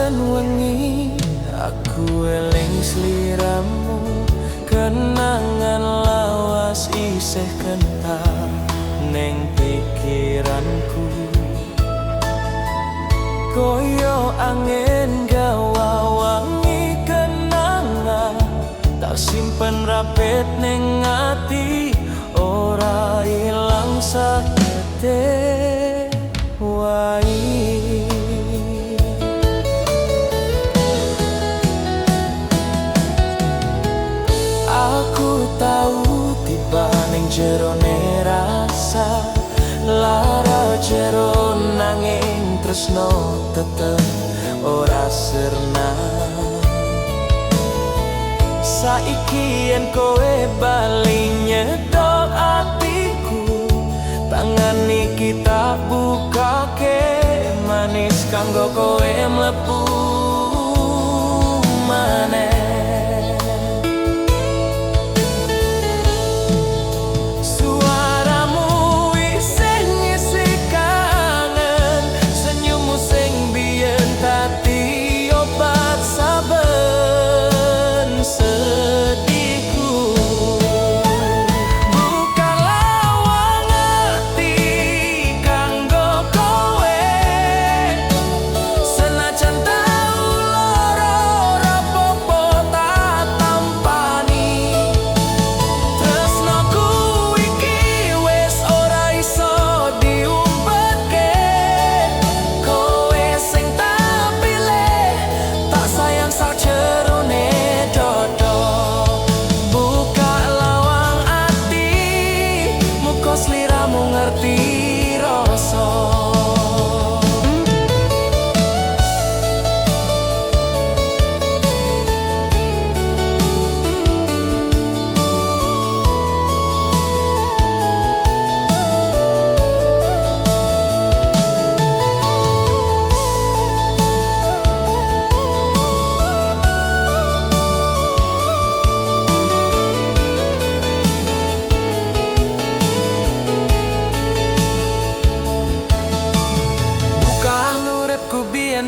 saben wengi aku eling sliramu, kenangan lawas isih kental ning pikiranku. Koyo angin gawa wangi kenangan, tak simpen rapet ning ati, ora ilang sakete wae. Aku tahu tiba ning jerone rasa lara jero, nanging tresno tetep ora sirna. Saiki yen kowe bali nyedok atiku, tangan iki tak bukake, manis kanggo kowe mlebu maneh.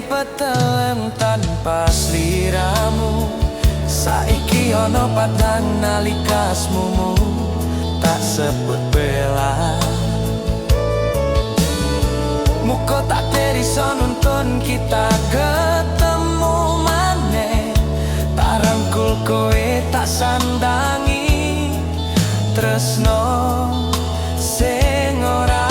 Petelem tanpa sliramu, saiki ana padang nalikasmu, tak sebut bela. Muka tak teriso nuntun kita ketemu maneh, tak rangkul kowe tak sandangi, tresno sing ora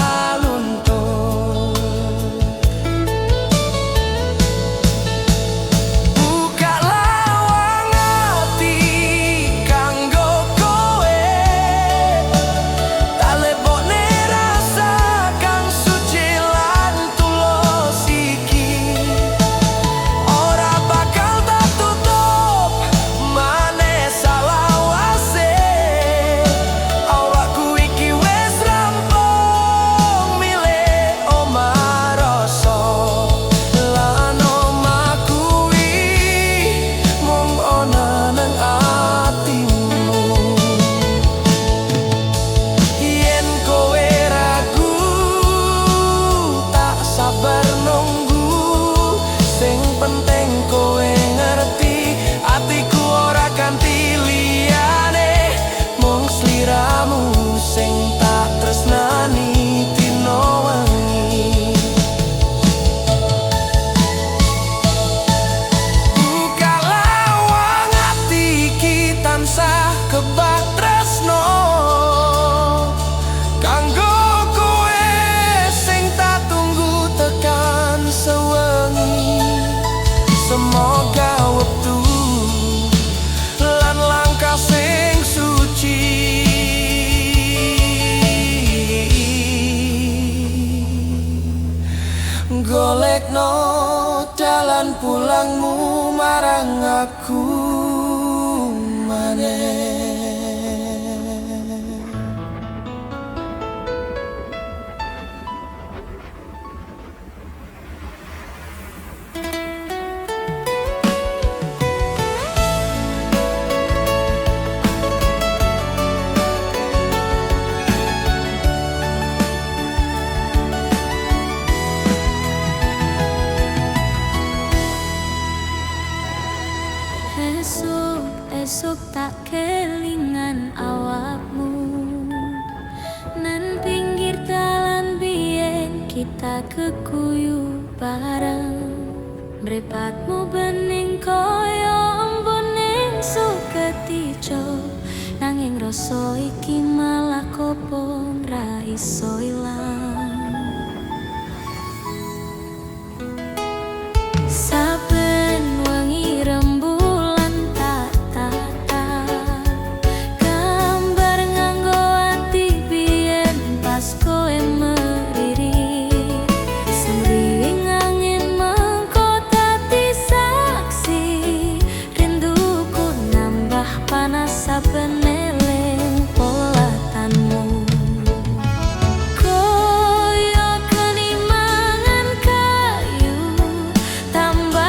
golekno dalan pulangmu marang aku maneh. Mripatmu bening kaya embuning Suketijo, nanging rasa iki malah kopong ra iso ilang. Saben wengi rembulan tak tatap gambar nganggo ati biyen pas kowe meriri. Semriwing angin mengko dadi saksi, rinduku nambah panas saben eling polatanmu. Koyo kelimangan kayu tambah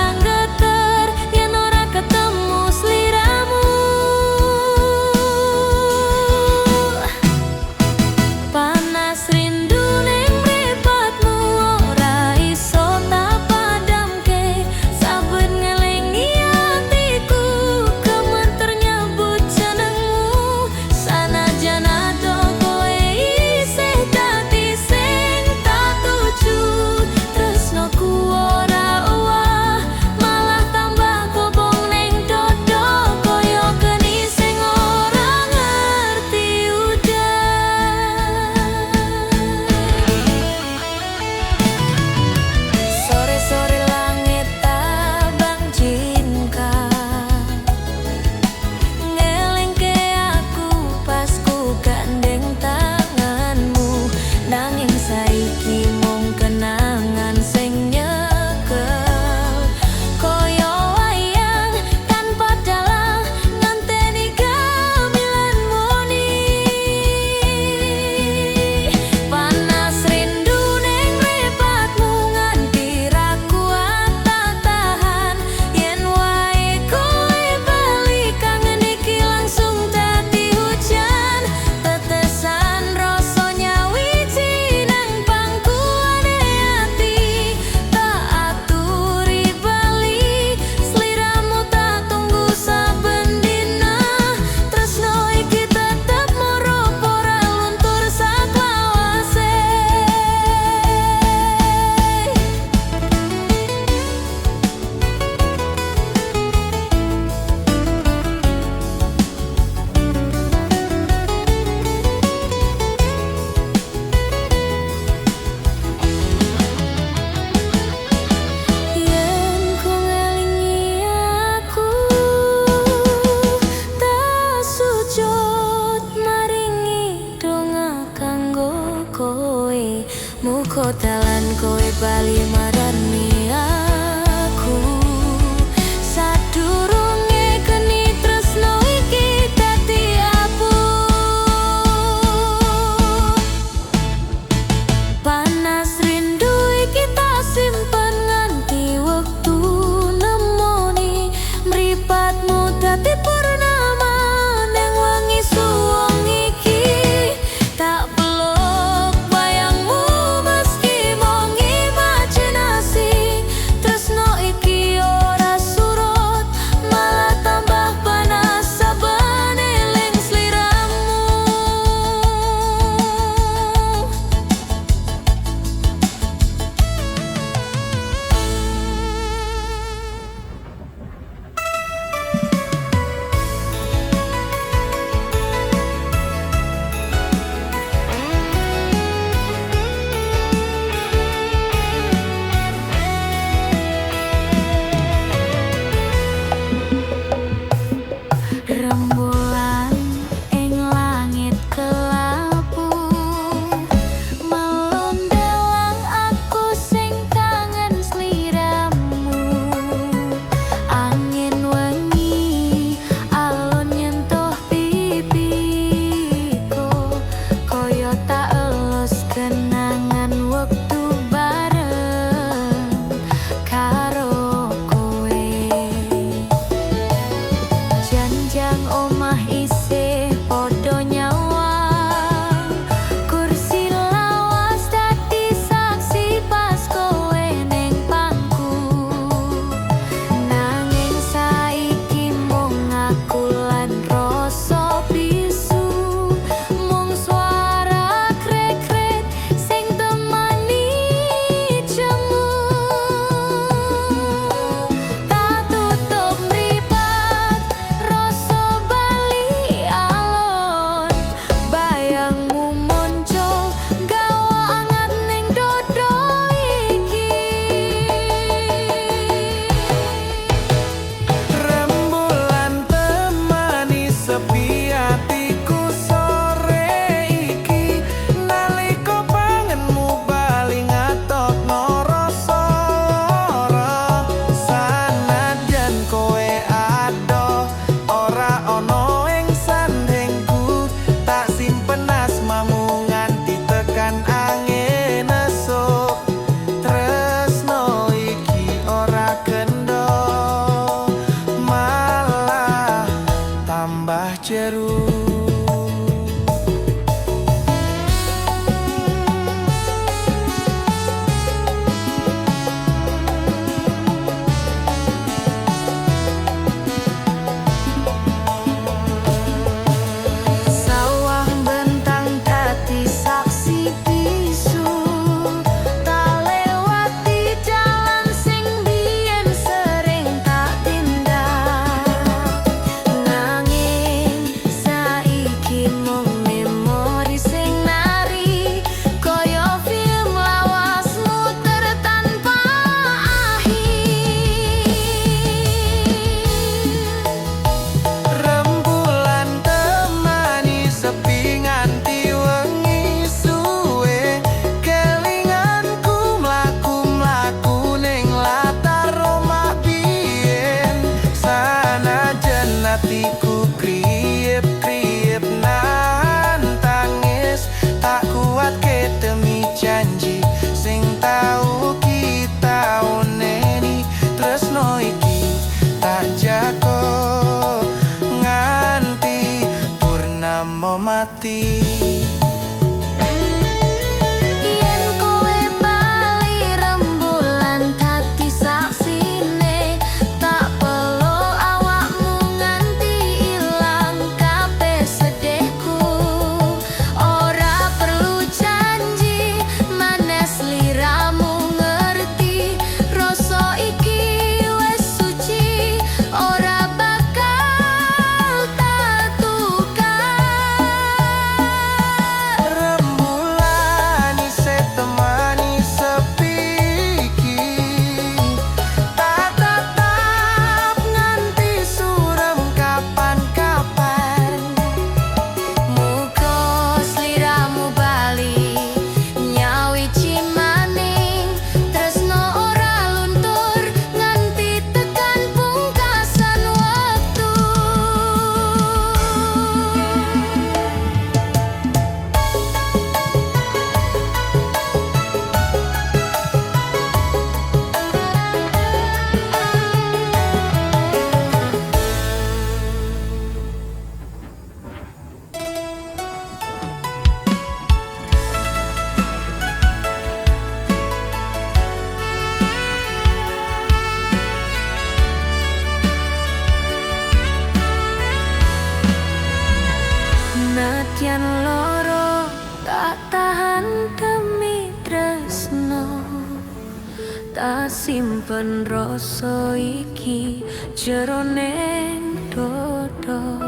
tresno iki tak jago nganti purnama mati. Yen kowe bali rembulan dadi saksine, tak perlu awakmu nganti ilang kabeh sedihku. Ora perlu janji manes liramu ngerti, rasa iki wis suci ora bakal tak tukar. Rembulan isih temani sepi iki, tak tetap nganti surem kapan-kapan. Muga sliramu bali nyawiji maning, tresno ora luntur nganti tekan pungkasan wektu. Nadyan loro tak tahan demi tresno, tak simpen rasa iki jeroning dodo.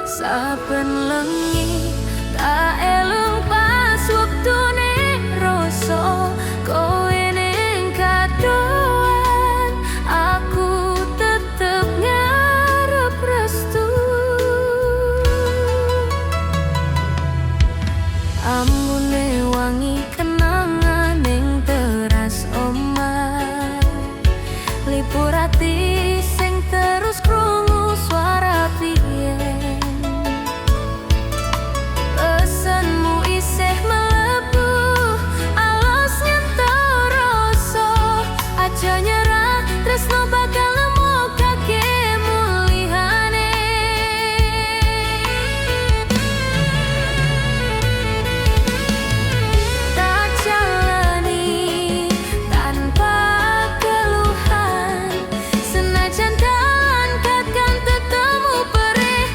Saben lengi tak elung pas wektune rasa kowe ning kadoan, aku tetep ngarep restu. Ambune wangi kenangan ning teras omah, lipur ati sing terus krungu swara biyen. Pesanmu isih mlebu alus nyentuh rasa, aja nyerah tresno bakal nemokake mulihane. Tak jalani tanpa keluhan, senajan dalan kadang tetemu perih,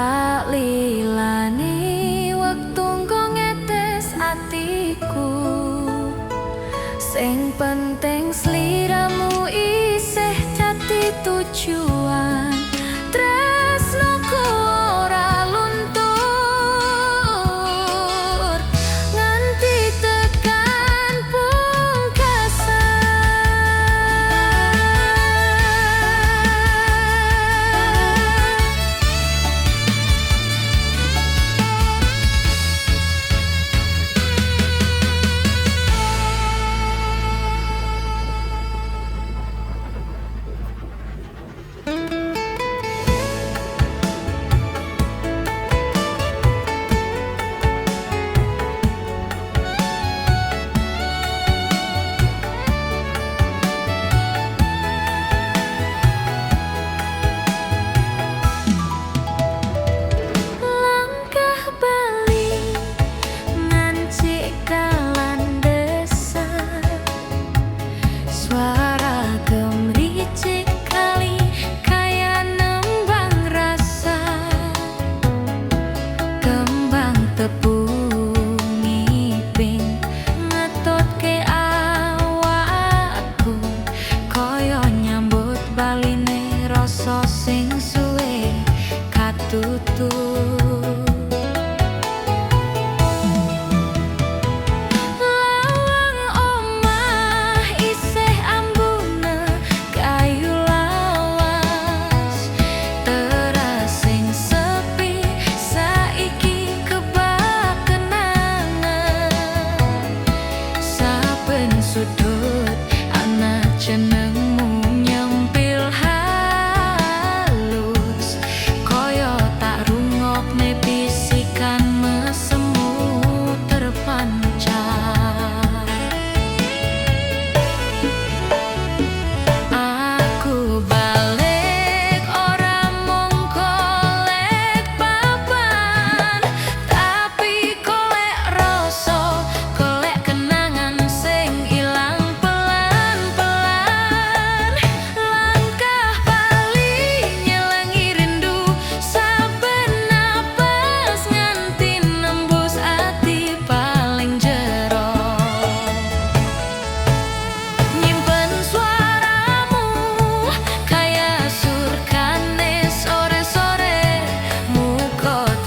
Tak lilani wektu engko ngetes atiku. Sing penting sliramu isih jati tujuan. Tresnoku ora luntur nganti tekan pungkasan. Sing suwe katutup. Lawang omah isih ambune kayu lawas. Teras sing sepi saiki kebak kenangan. Saben sudut ana jenengmu nyempil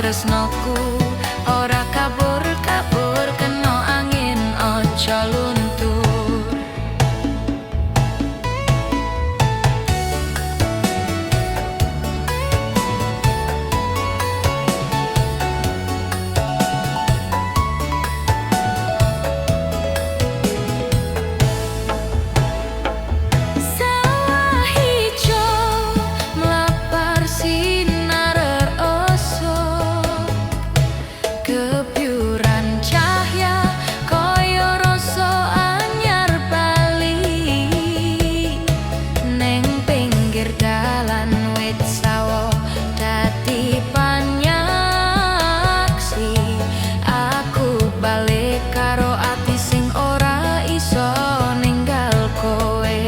tresnoku ora kabur-kabur kena angin aja luntur. Sawah hijau melapar sinar eroso. Kepiuran cahya koyo rasa anyar bali. Neng pinggir dalan wit sawo dadi panyaksi. Aku balik karo ati sing ora iso ninggal kowe.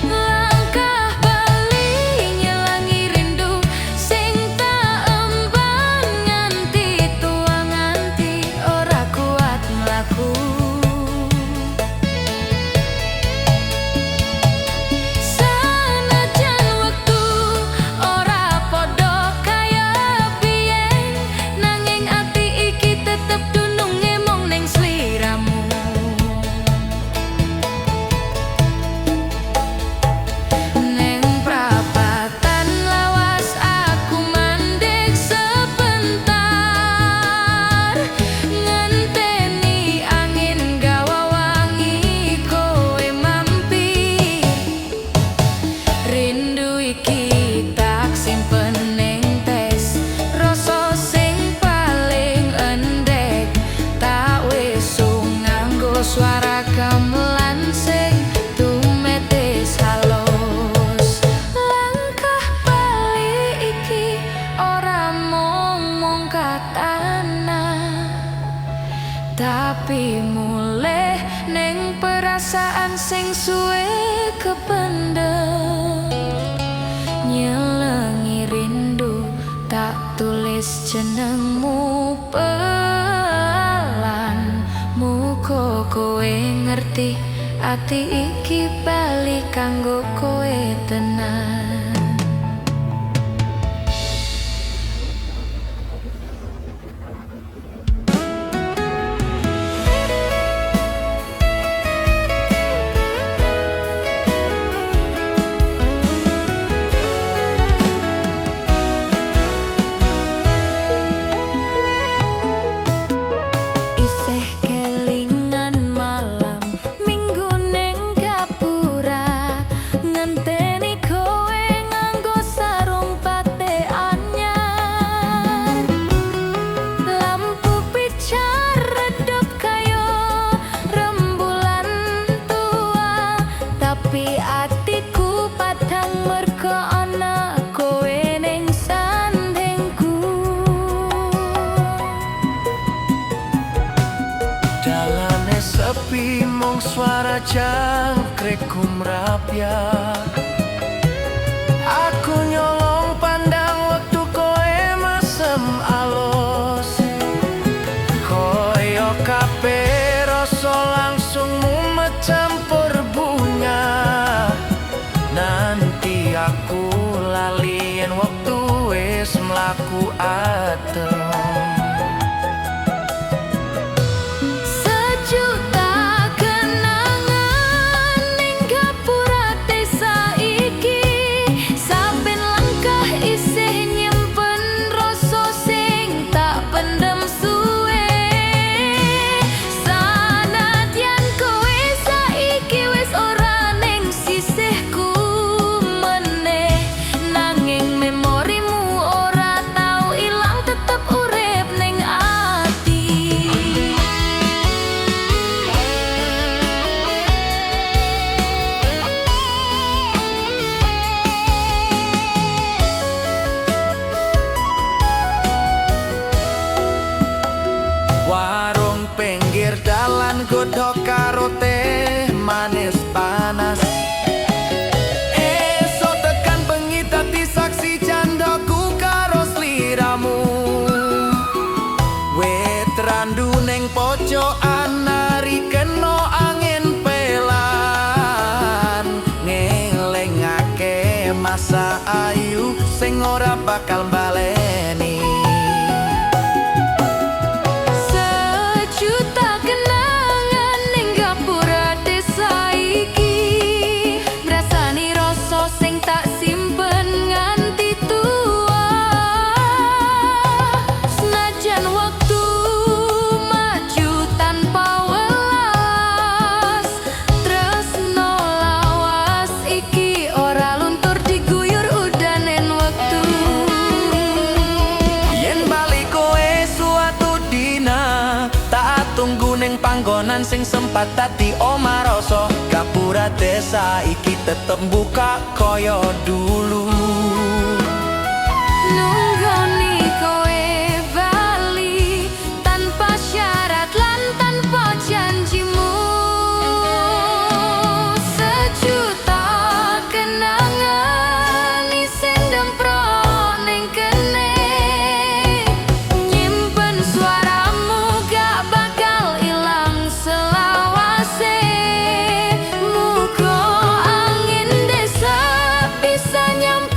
Langkah bali nyelangi rindu sing tak emban nganti tua nganti ora kuat mlaku. Sanajan wektu ora padha kaya biyen, nanging ati iki tetep dununge mung ning sliramu. Neng prapatan lawas aku mandek sebentar, ngenteni angin gawa wangi kowe mampir. Rindu iki tak simpen ning tes, rasa sing paling endek tak wesu nganggo swara gamelan sing tumetes halus. Langkah bali iki ora mung katana, tapi mulih ning perasaan sing suwe kependem. ati iki bali kanggo kowe tenan. Sepi mung suara jangkrik kumrabyat. Aku nyolong pandang waktu koe mesem alus. Koyo kabeh rasa langsung mumet campur bunga. Nanti aku lalien waktu wis mlaku adem. Warung pinggir dalan godhog karo teh manis panas. Esok tekan bengi dadi saksi jandaku karo sliramu. Wit randu ning pojokan nari kena angin pelan. Ngelingake masa ayu sing ora bakal baleni. Tunggu ning panggonan sing sempat dadi omah rasa. Gapura desa iki tetep buka kaya dulu. Nunggoni kowe bali tanpa syarat lan tanpa janjimu. Sejuta kenangan isih ndemprok ning kene. Nyimpen suaramu gak bakal ilang selawase. Muga angin desa bisa nyampe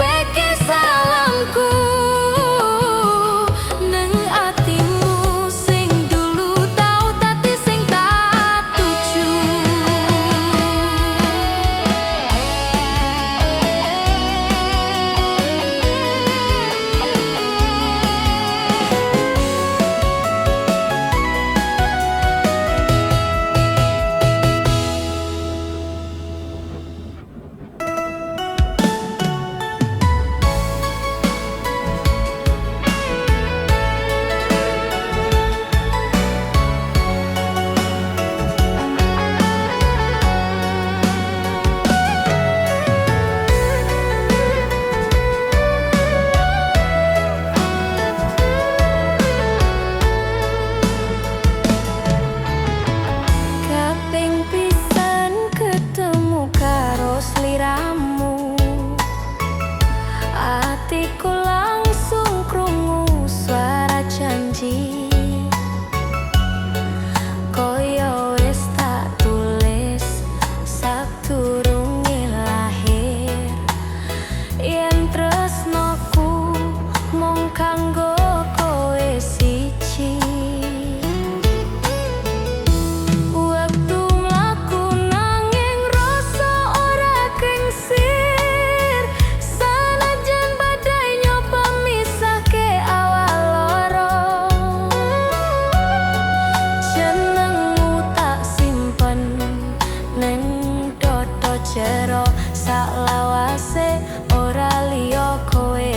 yen tresnoku mung kanggo kowe siji. Wektu mlaku nanging rasa ora kengsir, sanajan badai nyoba misahke awal loro. Jenengmu tak simpen ning dodo jero, saklawase ora liya kowe.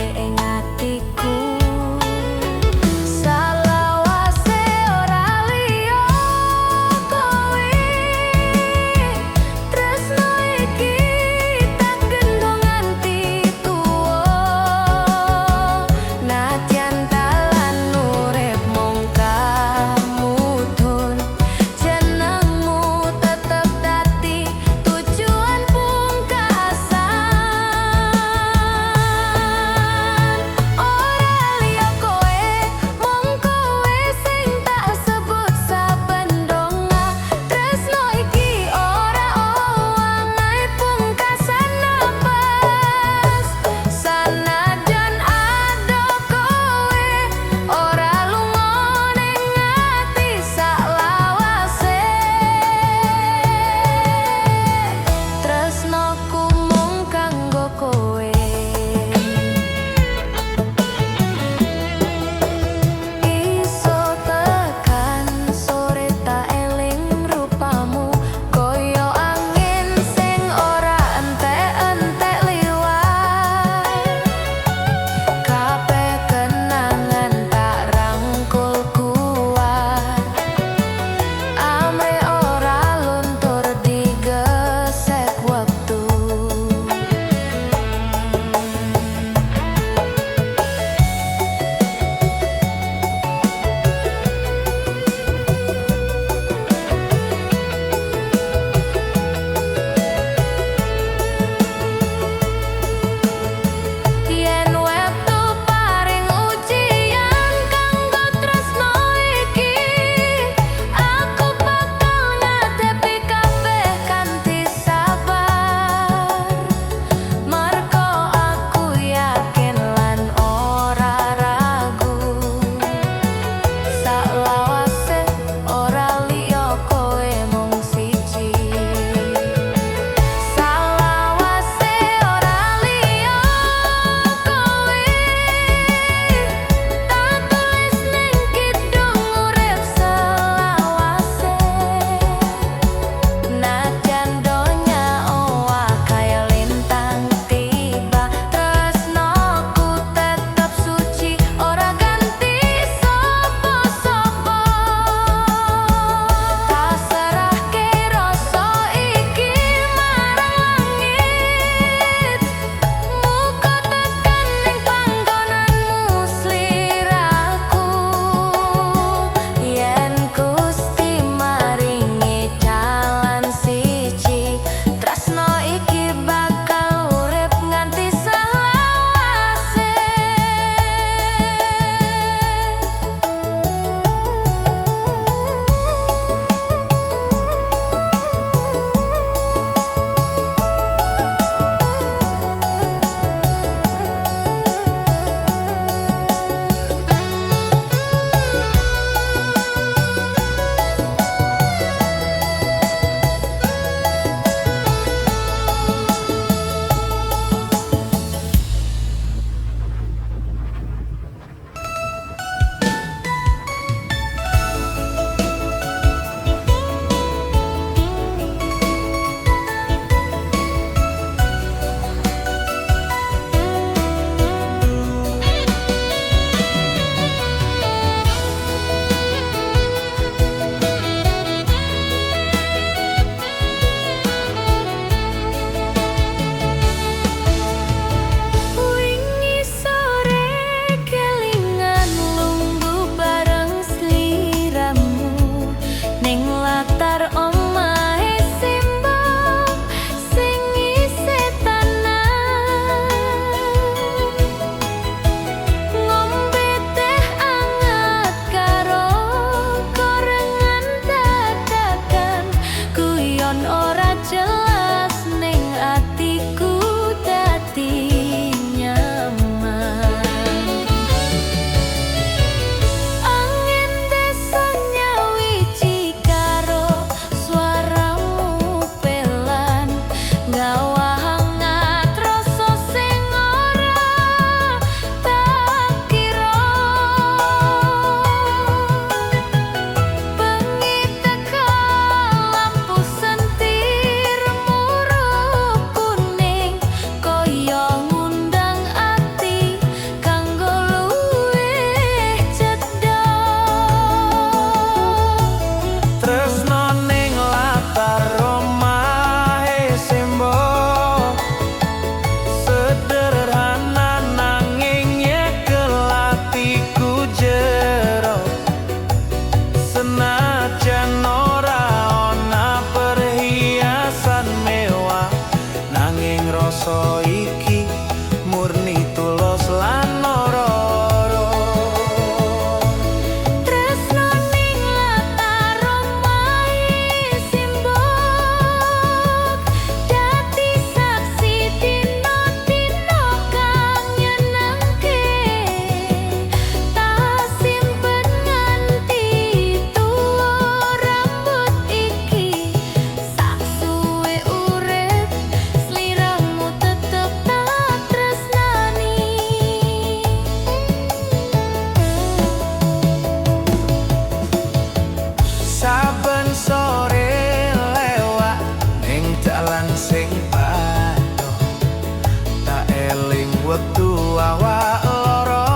wektu awak loro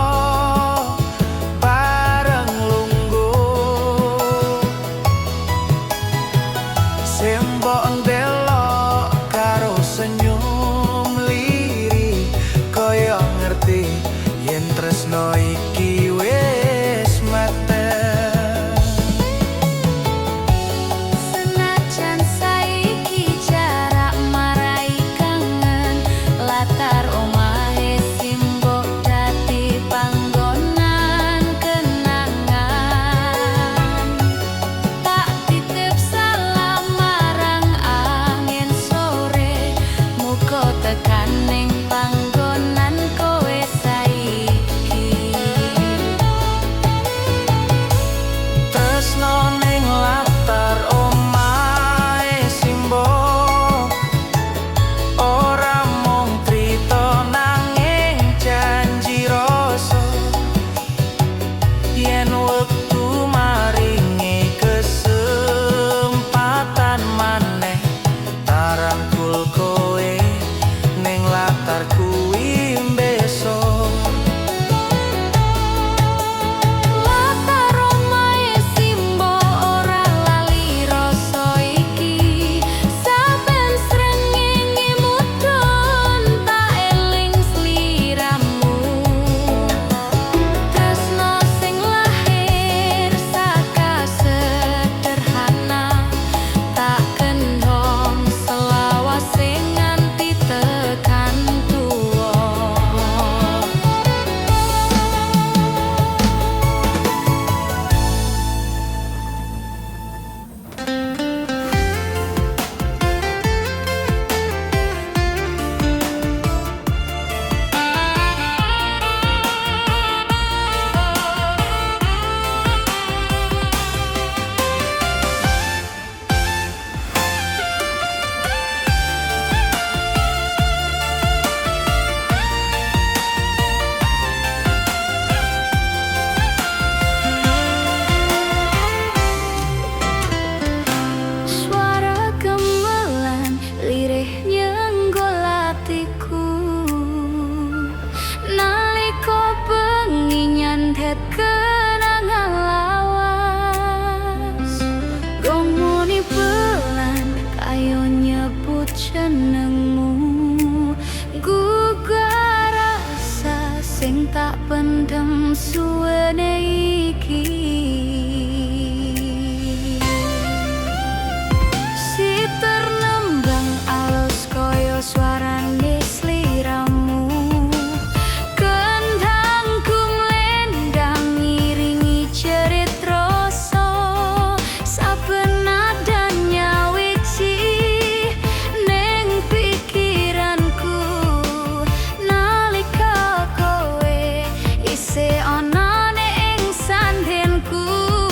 bareng lungguh sembok ndelok karo senyum liri kaya ngerti yen tresno iki wis mateng. Senajan saiki jarak marai kangen, latar omahe simbok dadi panggonan kenangan. Tak titip salam marang angin sore, muga tekan ning panggonan kowe saiki. Tresno ning latar omahe simbok ora mung crita nanging janji rasa yen wektu maringi kesempatan maneh tarangkul kowe ning latar kuwi besok. Latar omahe simbok ora lali rasa iki, saben srengenge mudhun tak eling sliramu. Tresno sing lahir saka sederhana, tak kendhong selawase nganti tekan tuwa. Suara gamelan lirih nyenggol atiku, nalika bengi nyandhet kenangan lawas. Gomoni pelan kayo nyebut jenengmu, gugah rasa sing tak pendem suwene iki. Si ternembang alus koyo suarane sliramu, kendangku mlendang ngiringi jerit rasa, saben nada nyawiji ning pikiranku nalika kowe isih ana ning sandhenku.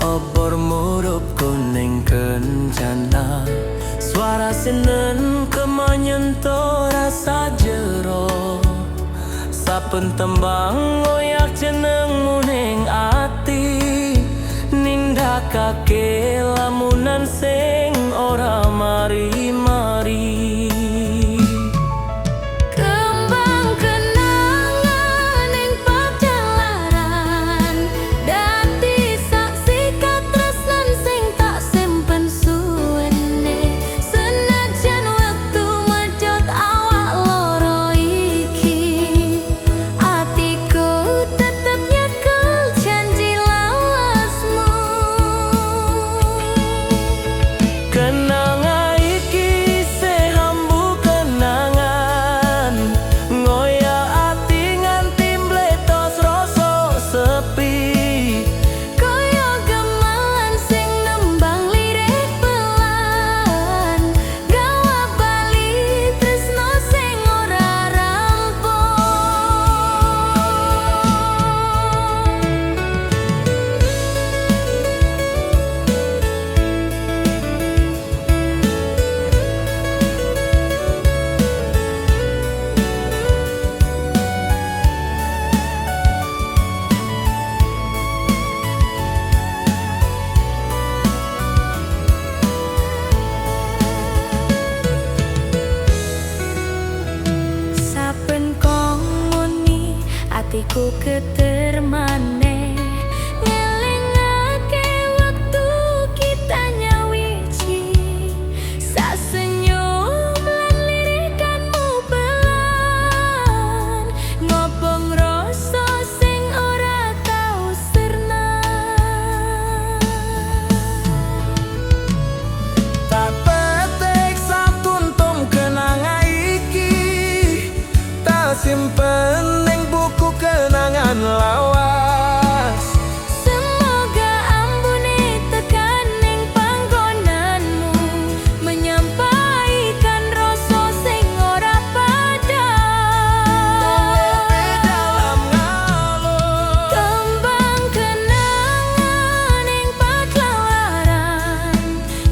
obor murup kuning kencana, suara senen kemanyentuh rasa jero. Saben tembang ngoyak jenengmu ning ati, nindakake lamunan sing ora mari-mari. Kembang kenangan ing pagelaran, dadi saksi katresnan sing tak simpen suwene. Senajan wektu medhot awak loro iki, atiku tetep nyekel janji lawasmu. Kenangan iki sehambu kenangan, ngoyak ati nganti mbletos rasa sepi. Kaya gamelan sing nembang lirik pelan, gawa bali tresno sing ora rampung. Saben kong muni atiku geter maneh, ngelingake wektu kita nyawiji. Sasenyum lan lirikanmu pelan, ngobong rasa sing ora tau sirna. Tak petik satuntum kenangan iki, tak simpen ning buku kenangan lawas. Semoga ambune tekan ning panggonanmu, menyampaikan rasa sing ora padha. Dalam ngalor Kembang kenangan ing pagelaran,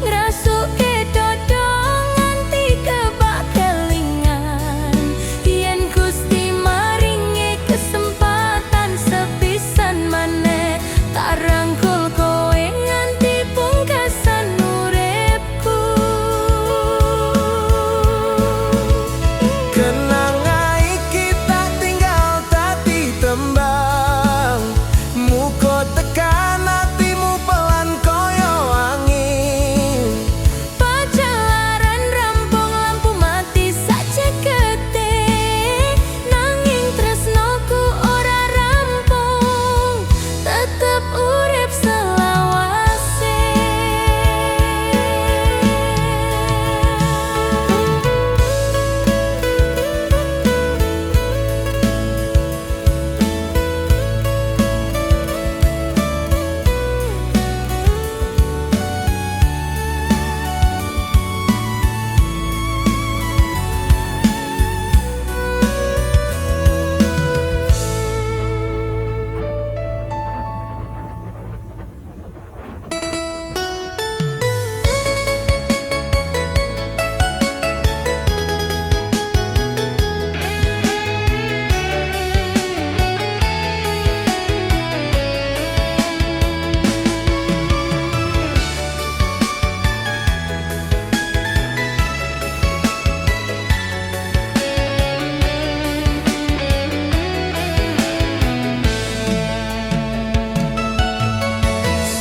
ngrasuke dodo nganti kebak kelingan. Yen Gusti maringi kesempatan sepisan maneh, tak rangkul kowe nganti pungkasan uripku. kenangan iki tak tinggal dadi tembang, muga tekan atimu pelan kaya angin. Pagelaran rampung lampu mati sajekete, nanging tresnoku ora rampung, tetep urip selawase.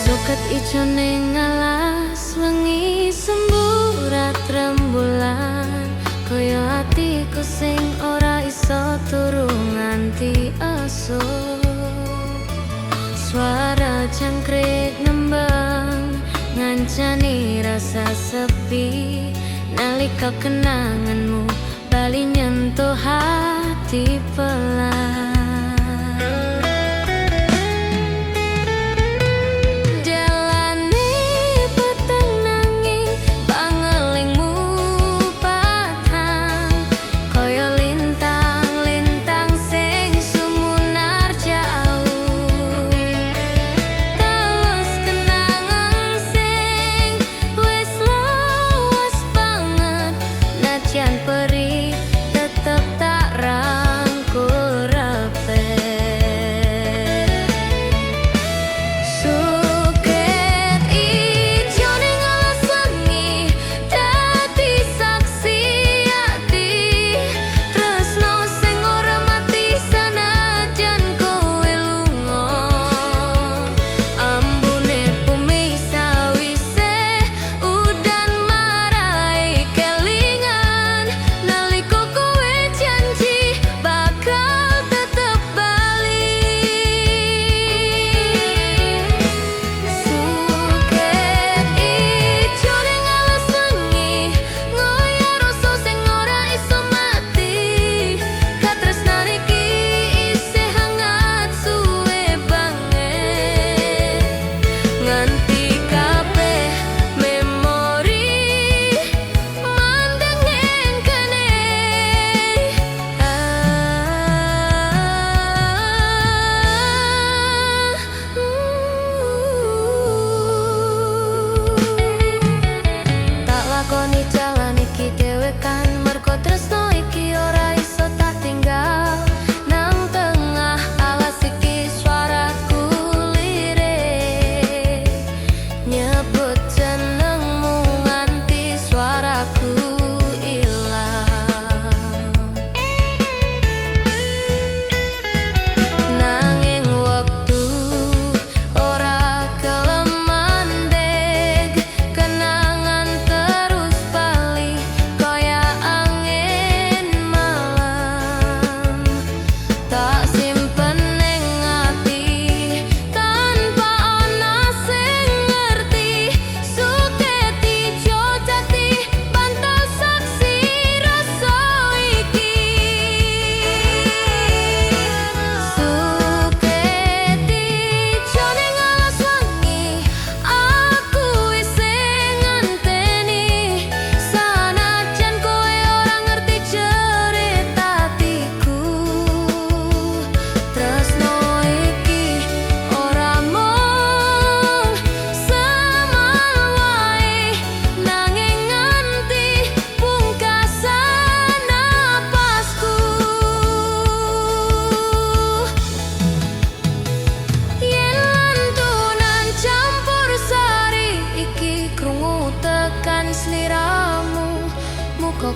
Suket ijo ning alas, wengi semburat rembulan, kaya atiku sing ora iso turu nganti esuk. Suara jangkrik nembang ngancani rasa sepi, nalika kenanganmu bali nyentuh hati pelan. Jalane peteng nanging pangelingmu patang, kaya lintang-lintang sing sumunar jauh. Terus kenangan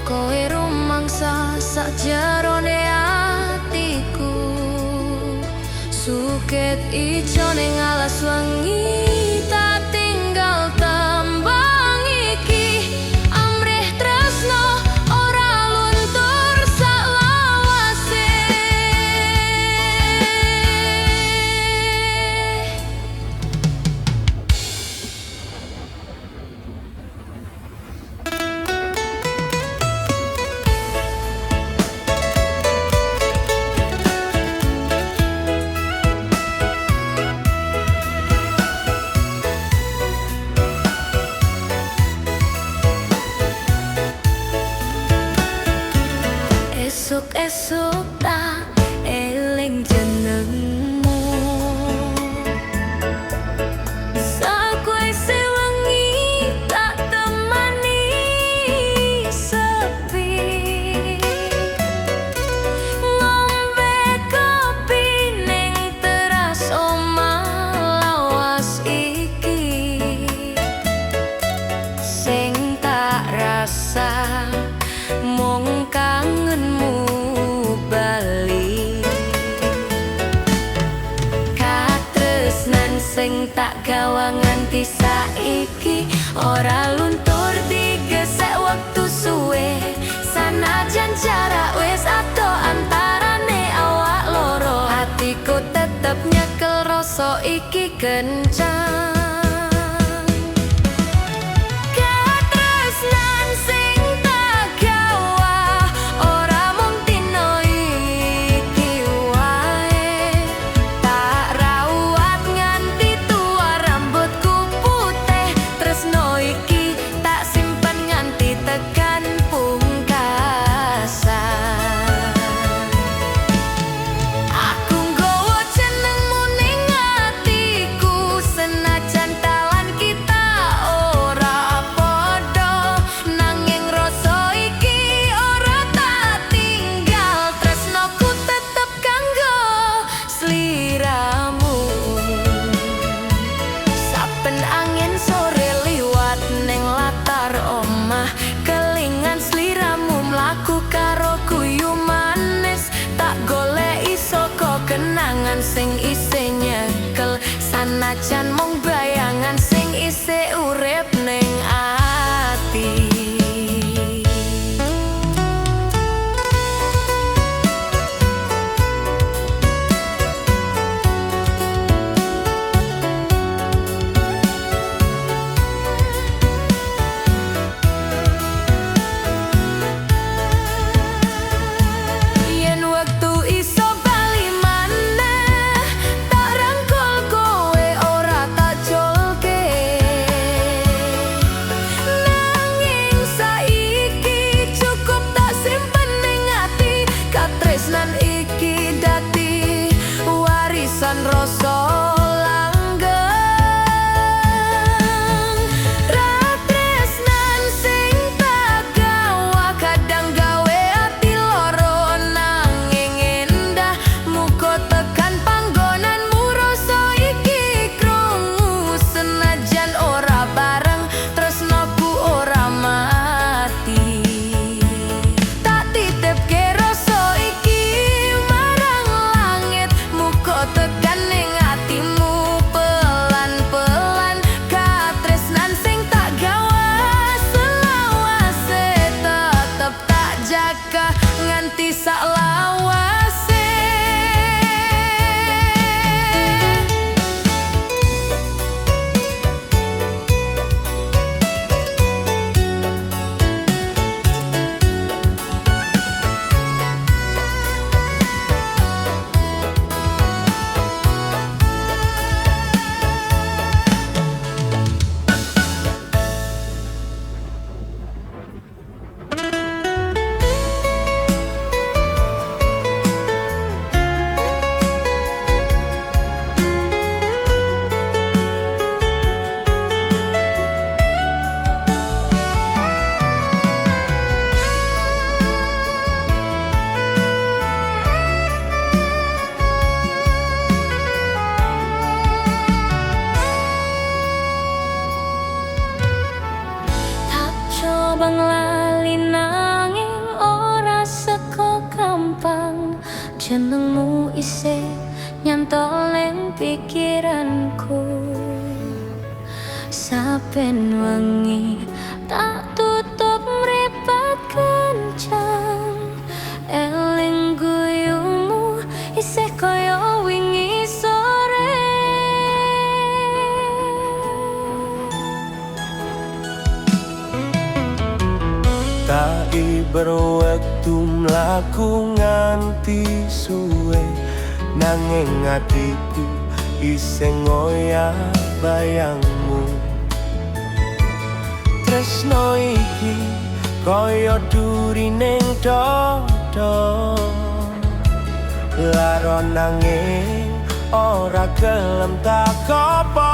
kowe rumangsa sakjerone atiku. Suket ijo ning alas wengi tak tinggal tembang iki. Amrih tresno ora luntur salawase. Esuk-esuk tak eling jenengmu. Sakwai sewengi tak temani sepi. Ngombe kopi ning teras omah lawas iki. Sing tak rasa mung kangenmu bali. Katresnan sing tak gawa nganti saiki ora luntur digesek wektu suwe. Sanajan jarak wis ado antarane awak loro, hatiku tetep nyekel rasa iki kencang. Kenangan sing isih nyekel, sanajan mung bayangan sing isih urip ning ati. Rasa langgeng, ratresnan sing tak gawa kadang gawe ati loro nanging endah. Muga tekan panggonanmu rasa iki krungu. Senajan ora bareng tresnaku ora mati. Tak titipke rasa iki marang langit. Muga tekan nganti sak lawase. Bang lali nang jenengmu isih nyantol ning pikiranku. Saben wengi tak tutup mripat kencang, eling guyumu isih kaya wingi sore. Tak berwektu mlaku nganti suwe, nanging atiku isih ngoyak bayangmu. Tresno iki kaya duri ning dodo, laro nanging ora gelem tak kopo.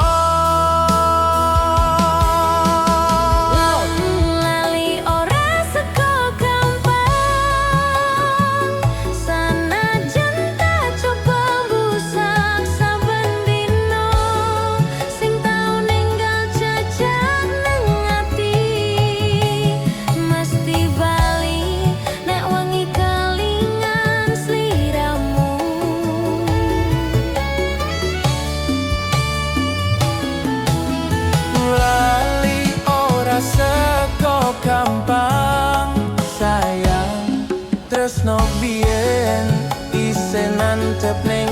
Gampang sayang, tresno biyen isih nantep ning